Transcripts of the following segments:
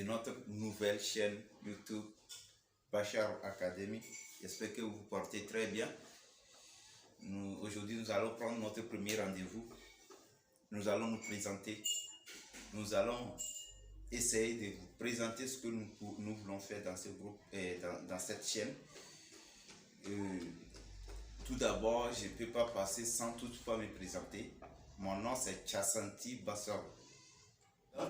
notre nouvelle chaîne YouTube Bachar Academy. J'espère que vous vous portez très bien. Aujourd'hui, nous allons prendre notre premier rendez-vous. Nous allons nous présenter. Nous allons essayer de vous présenter ce que nous voulons faire dans ce groupe et dans cette chaîne. Tout d'abord, je ne peux pas passer sans toutefois me présenter. Mon nom c'est Chassanti Bassaro. Donc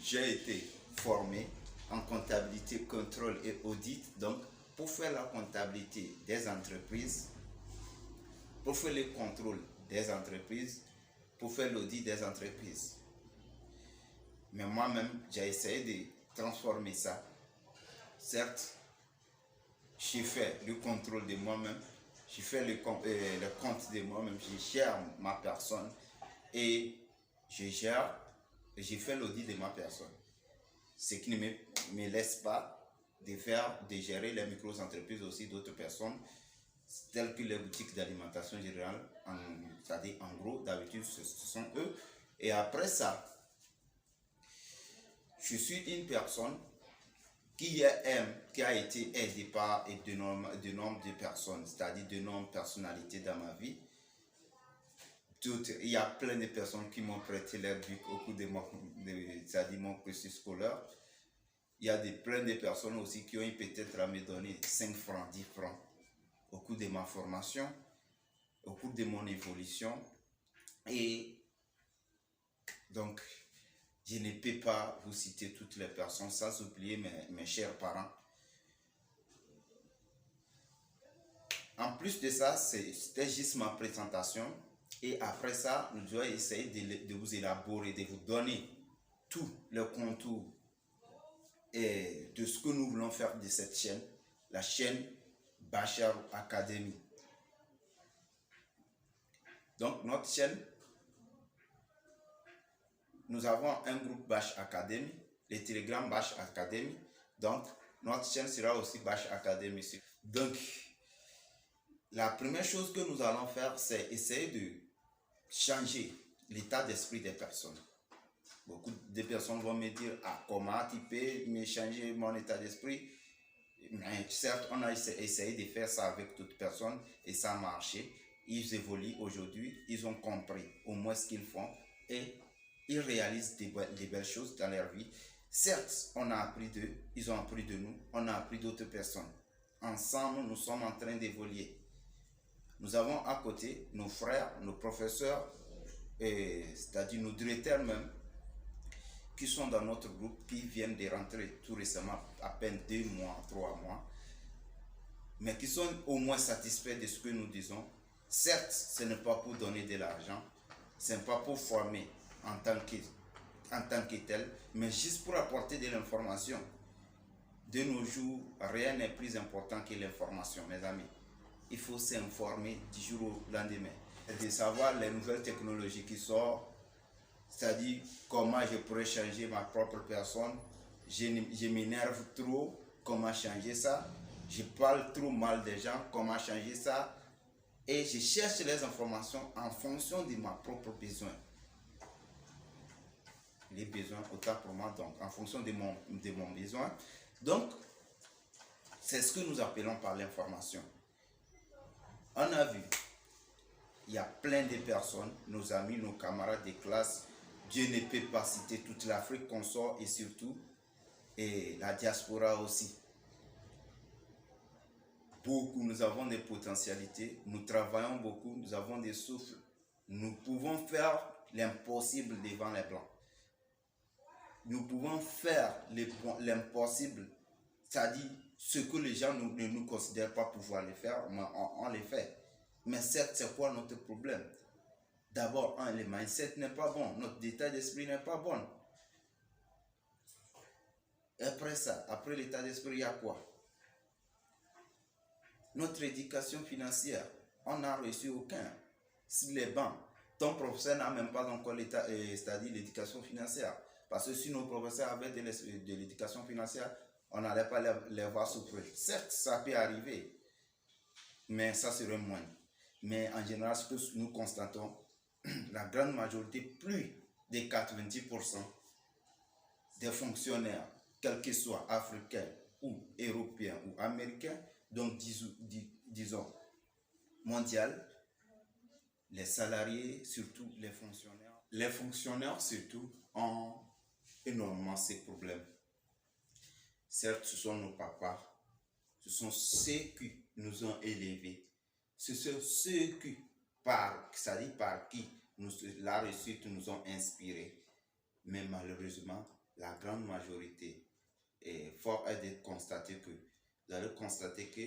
j'ai été formé en comptabilité, contrôle et audit. Donc pour faire la comptabilité des entreprises, pour faire le contrôle des entreprises, pour faire l'audit des entreprises. Mais moi-même, j'ai essayé de transformer ça. Certes, j'ai fait le contrôle de moi-même, j'ai fait le compte de moi-même, je gère ma personne et j'ai fait l'audit de ma personne. Ce qui ne me laisse pas de gérer les micro-entreprises aussi d'autres personnes, telles que les boutiques d'alimentation générale, c'est-à-dire en gros, d'habitude ce sont eux. Et après ça, je suis une personne qui a été aidée par de nombre de personnes, c'est-à-dire de nombreuses personnalités dans ma vie. Il y a plein de personnes qui m'ont prêté leur vie au cours de mon cursus scolaire. Il y a plein de personnes aussi qui ont peut-être à me donner 5 francs, 10 francs au cours de ma formation, au cours de mon évolution. Et donc, je ne peux pas vous citer toutes les personnes sans oublier mes chers parents. En plus de ça, c'était juste ma présentation. Et après ça, nous devons essayer de vous élaborer, de vous donner tout le contour et de ce que nous voulons faire de cette chaîne, la chaîne Bachar Academy. Donc, notre chaîne, nous avons un groupe Bash Academy, le Telegram Bash Academy. Donc, notre chaîne sera aussi Bash Academy. Donc, la première chose que nous allons faire, c'est essayer de changer l'état d'esprit des personnes. Beaucoup de personnes vont me dire, comment tu peux me changer mon état d'esprit? Mais certes, on a essayé de faire ça avec toutes personnes et ça a marché. Ils évoluent aujourd'hui, ils ont compris au moins ce qu'ils font et ils réalisent des belles choses dans leur vie. Certes, on a appris d'eux, ils ont appris de nous, on a appris d'autres personnes. Ensemble, nous sommes en train d'évoluer. Nous avons à côté nos frères, nos professeurs, c'est-à-dire nos directeurs même, qui sont dans notre groupe, qui viennent de rentrer tout récemment, à peine 2 mois, 3 mois, mais qui sont au moins satisfaits de ce que nous disons. Certes, ce n'est pas pour donner de l'argent, ce n'est pas pour former en tant que tel, mais juste pour apporter de l'information. De nos jours, rien n'est plus important que l'information, mes amis. Il faut s'informer du jour au lendemain, de savoir les nouvelles technologies qui sortent, c'est-à-dire comment je pourrais changer ma propre personne. Je m'énerve trop, comment changer ça? Je parle trop mal des gens, comment changer ça? Et je cherche les informations en fonction de ma propre besoin. Les besoins, autant pour moi, donc en fonction de mon besoin. Donc, c'est ce que nous appelons par l'information. On a vu, il y a plein de personnes, nos amis, nos camarades de classe, Dieu ne peut pas citer toute l'Afrique qu'on sort et surtout et la diaspora aussi. Beaucoup, nous avons des potentialités, nous travaillons beaucoup, nous avons des souffles. Nous pouvons faire l'impossible devant les Blancs. Nous pouvons faire l'impossible, c'est-à-dire ce que les gens ne nous considèrent pas pouvoir le faire, mais on les fait. Mais certes, c'est quoi notre problème? D'abord, le mindset n'est pas bon, notre état d'esprit n'est pas bon. Et après ça, après l'état d'esprit, il y a quoi? Notre éducation financière, on n'a reçu aucun. Si les banques, ton professeur n'a même pas encore l'état, c'est-à-dire l'éducation financière. Parce que si nos professeurs avaient de l'éducation financière, on n'allait pas les voir souffrir. Certes, ça peut arriver, mais ça serait moins. Mais en général, ce que nous constatons, la grande majorité, plus de 90%, des fonctionnaires, quels qu'ils soient, africains ou européens ou américains, donc disons mondial, les salariés, surtout les fonctionnaires. Les fonctionnaires surtout ont énormément ces problèmes. Certes, ce sont nos papas, ce sont ceux qui nous ont élevés, ce sont ceux qui, c'est-à-dire par qui la réussite nous ont inspirés. Mais malheureusement, la grande majorité, est fort est de constater que, vous allez constater que,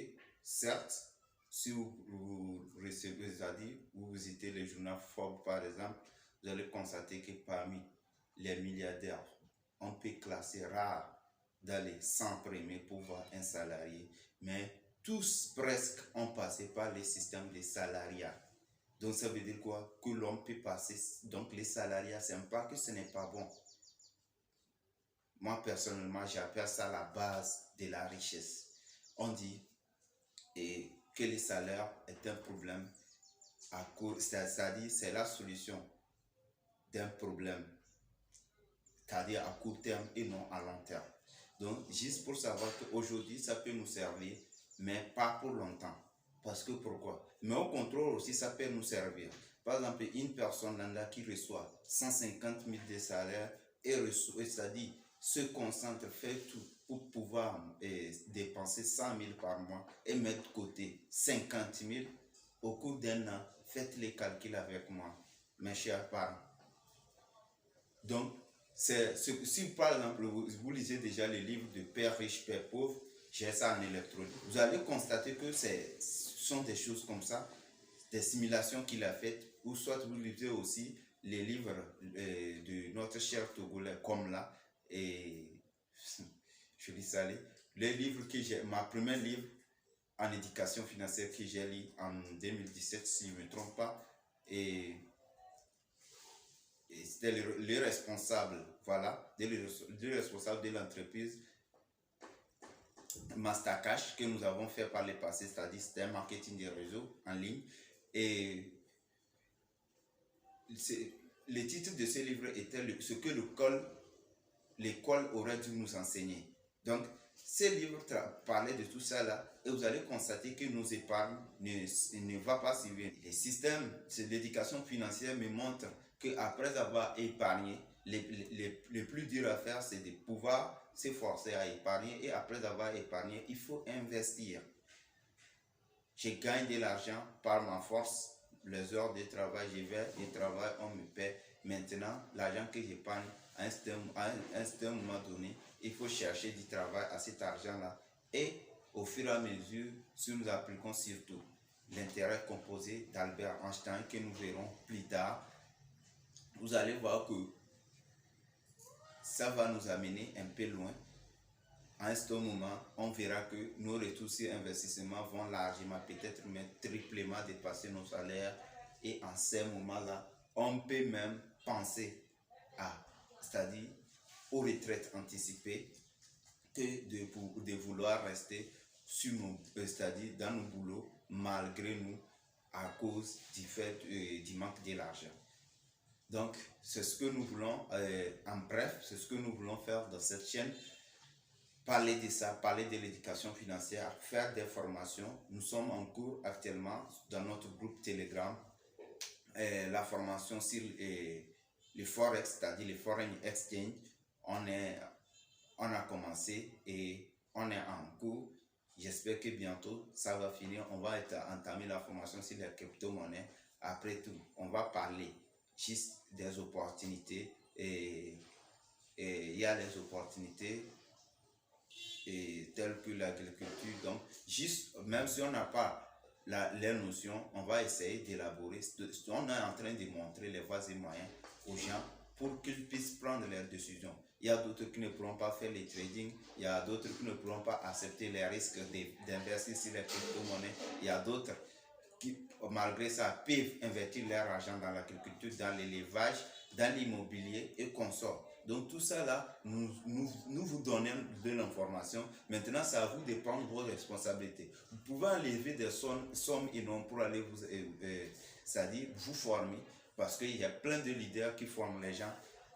certes, si vous recevez, c'est-à-dire vous visitez les journaux Forbes par exemple, vous allez constater que parmi les milliardaires, on peut classer rare dans les 100 premiers pour voir un salarié, mais tous presque ont passé par les systèmes de salariat. Donc ça veut dire quoi? Que l'homme peut passer, donc les salariats, c'est pas que ce n'est pas bon. Moi personnellement, j'appelle ça la base de la richesse. On dit que le salaire est un problème à court, c'est-à-dire c'est la solution d'un problème, c'est-à-dire à court terme et non à long terme. Donc, juste pour savoir qu'aujourd'hui, ça peut nous servir, mais pas pour longtemps. Parce que pourquoi? Mais au contrôle aussi, ça peut nous servir. Par exemple, une personne là qui reçoit 150 000 de salaire c'est-à-dire se concentre, fait tout pour pouvoir dépenser 100 000 par mois et mettre de côté 50 000 au cours d'un an. Faites les calculs avec moi, mes chers parents. Donc, si par exemple vous lisez déjà les livres de Père riche, Père pauvre, j'ai ça en électronique, vous allez constater que ce sont des choses comme ça, des simulations qu'il a faites, ou soit vous lisez aussi les livres de notre cher Togolais comme là, et je lis ça, les livres que j'ai, ma première livre en éducation financière que j'ai lu en 2017, si je ne me trompe pas, et c'était le responsable, voilà, le responsable de l'entreprise Mastercash que nous avons fait par le passé, c'est-à-dire c'était un marketing des réseaux en ligne. Et le titre de ce livre était ce que l'école aurait dû nous enseigner. Donc, ce livre parlait de tout ça là, et vous allez constater que nos épargnes ne vont pas suivre. Les systèmes de l'éducation financière me montrent qu'après avoir épargné, le plus dur à faire, c'est de pouvoir s'efforcer à épargner, et après avoir épargné, il faut investir. Je gagne de l'argent par ma force, les heures de travail, je vais, je travaille, on me paie. Maintenant, l'argent que j'épargne, à un certain moment donné, il faut chercher du travail à cet argent-là. Et au fur et à mesure, si nous appliquons surtout l'intérêt composé d'Albert Einstein, que nous verrons plus tard, vous allez voir que ça va nous amener un peu loin. À ce moment, on verra que nos retours sur investissement vont largement, peut-être même triplement dépasser nos salaires. Et en ces moments-là, on peut même penser c'est-à-dire aux retraites anticipées, que de vouloir rester sur c'est-à-dire dans nos boulots malgré nous à cause du fait du manque de l'argent. Donc, c'est ce que nous voulons, en bref, c'est ce que nous voulons faire dans cette chaîne. Parler de ça, parler de l'éducation financière, faire des formations. Nous sommes en cours actuellement dans notre groupe Telegram. La formation sur les Forex, c'est-à-dire les Foreign Exchange, on a commencé et on est en cours. J'espère que bientôt ça va finir. On va entamer la formation sur les crypto-monnaies. Après tout, on va parler juste des opportunités, et il y a les opportunités telles que l'agriculture. Donc, juste, même si on n'a pas les notions, on va essayer d'élaborer. On est en train de montrer les voies et moyens aux gens pour qu'ils puissent prendre leurs décisions. Il y a d'autres qui ne pourront pas faire les trading, il y a d'autres qui ne pourront pas accepter les risques d'investir sur les crypto-monnaies, il y a d'autres qui, malgré ça, peuvent investir leur argent dans l'agriculture, dans l'élevage, dans l'immobilier et consorts. Donc tout ça là, nous vous donnons de l'information. Maintenant, c'est à vous de prendre vos responsabilités. Vous pouvez enlever des sommes énormes pour aller c'est-à-dire vous former, parce qu'il y a plein de leaders qui forment les gens.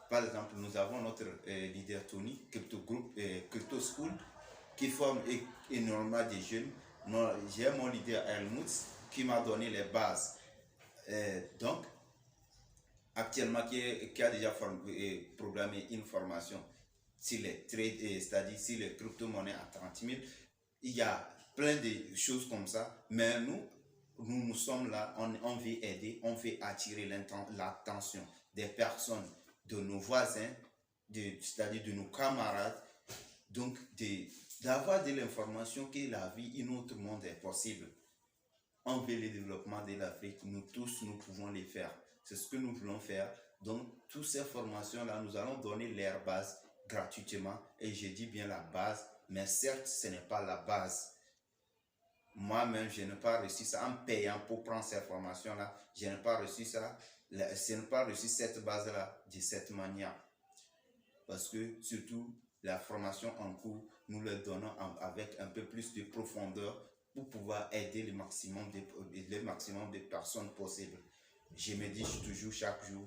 Par exemple, nous avons notre leader Tony, Crypto Group, Crypto School, qui forme énormément de jeunes. J'ai mon leader Helmut qui m'a donné les bases. Donc, actuellement, qui a déjà programmé une formation sur les trades, c'est-à-dire sur les crypto-monnaies à 30 000. Il y a plein de choses comme ça, mais nous sommes là, on veut aider, on veut attirer l'attention des personnes, de nos voisins, c'est-à-dire de nos camarades, donc d'avoir de l'information que la vie, un autre monde est possible. On veut le développement de l'Afrique, nous tous, nous pouvons les faire. C'est ce que nous voulons faire. Donc, toutes ces formations-là, nous allons donner leur base gratuitement. Et je dis bien la base, mais certes, ce n'est pas la base. Moi-même, je n'ai pas reçu ça en payant pour prendre ces formations-là. Je n'ai pas reçu ça. Je n'ai pas reçu cette base-là de cette manière. Parce que, surtout, la formation en cours, nous le donnons avec un peu plus de profondeur pour pouvoir aider le maximum de personnes possibles. Je me dis toujours chaque jour,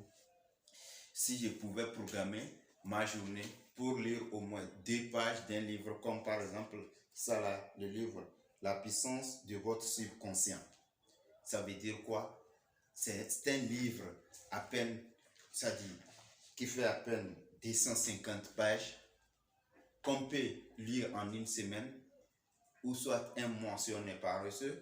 si je pouvais programmer ma journée pour lire au moins 2 pages d'un livre, comme par exemple ça là, le livre La puissance de votre subconscient. Ça veut dire quoi? C'est un livre à peine, ça dit, qui fait à peine 250 pages, qu'on peut lire en une semaine, ou soit un mois si on n'est pas reçu.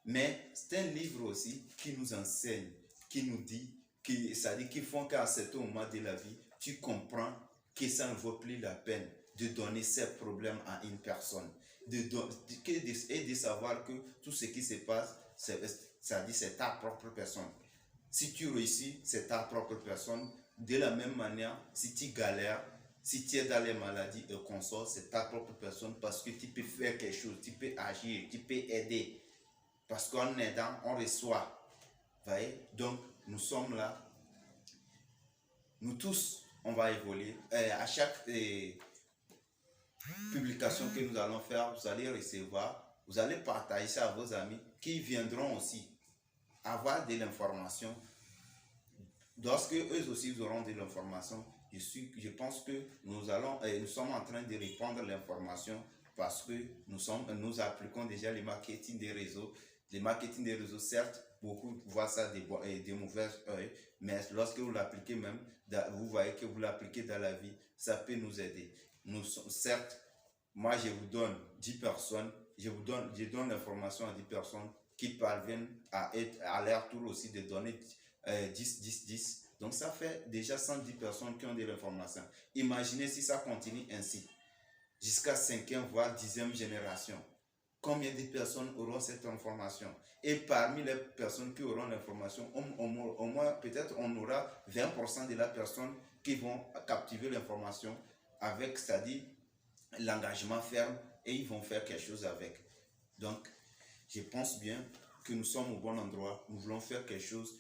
Mais c'est un livre aussi qui nous enseigne, qui nous dit, c'est-à-dire qu'ils font qu'à un certain moment de la vie, tu comprends que ça ne vaut plus la peine de donner ces problèmes à une personne. Et de savoir que tout ce qui se passe, c'est ta propre personne. Si tu réussis, c'est ta propre personne. De la même manière, si tu galères, si tu es dans les maladies et consorts, c'est ta propre personne parce que tu peux faire quelque chose, tu peux agir, tu peux aider. Parce qu'en aidant, on reçoit. Voyez? Donc, nous sommes là. Nous tous, on va évoluer. À chaque publication que nous allons faire, vous allez recevoir, vous allez partager ça à vos amis qui viendront aussi avoir de l'information. Lorsque eux aussi auront de l'information, je pense que nous sommes en train de répandre l'information parce que nous appliquons déjà le marketing des réseaux. Le marketing des réseaux, certes, beaucoup voient ça des mauvais oeils, mais lorsque vous l'appliquez même, vous voyez que vous l'appliquez dans la vie, ça peut nous aider. Certes, moi je vous donne 10 personnes, je donne l'information à 10 personnes qui parviennent à leur tour aussi de donner 10. Donc ça fait déjà 110 personnes qui ont de l'information. Imaginez si ça continue ainsi, jusqu'à 5e voire 10e génération. Combien de personnes auront cette information? Et parmi les personnes qui auront l'information, au moins peut-être on aura 20% de la personne qui vont captiver l'information avec, c'est-à-dire l'engagement ferme, et ils vont faire quelque chose avec. Donc, je pense bien que nous sommes au bon endroit, nous voulons faire quelque chose,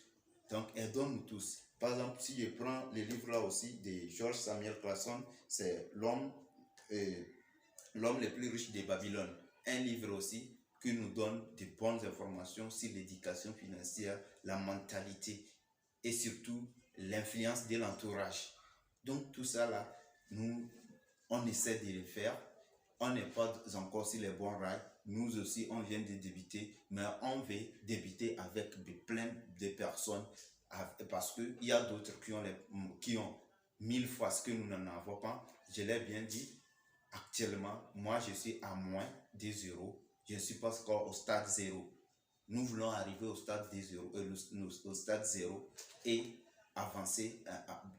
donc aidons-nous tous. Par exemple, si je prends le livre là aussi de George Samuel Classon, c'est l'homme le plus riche de Babylone. Un livre aussi qui nous donne de bonnes informations sur l'éducation financière, la mentalité et surtout l'influence de l'entourage. Donc tout ça là, on essaie de le faire. On n'est pas encore sur les bons rails. Nous aussi, on vient de débuter, mais on veut débuter avec plein de personnes parce qu'il y a d'autres qui ont 1000 fois ce que nous n'en avons pas. Je l'ai bien dit. Actuellement, moi, je suis à moins de 0. Je ne suis pas encore au stade 0. Nous voulons arriver au stade de 0, au stade 0 et avancer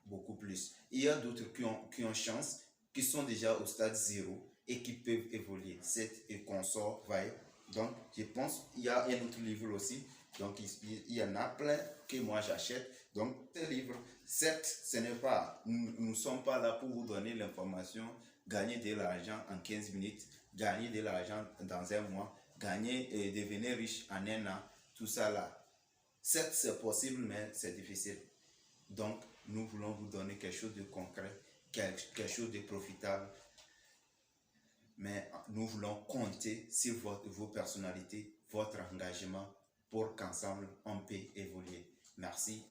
beaucoup plus. Il y a d'autres qui ont chance, qui sont déjà au stade 0 et qui peuvent évoluer. Et consort, voyez. Donc, je pense qu'il y a un autre livre aussi. Donc, il y en a plein que moi j'achète. Donc, ces livres, certes, ce n'est pas, nous ne sommes pas là pour vous donner l'information, gagner de l'argent en 15 minutes, gagner de l'argent dans un mois, gagner et devenir riche en un an, tout ça là. Certes, c'est possible, mais c'est difficile. Donc, nous voulons vous donner quelque chose de concret, quelque chose de profitable. Mais nous voulons compter sur vos personnalités, votre engagement pour qu'ensemble, on peut évoluer. Merci.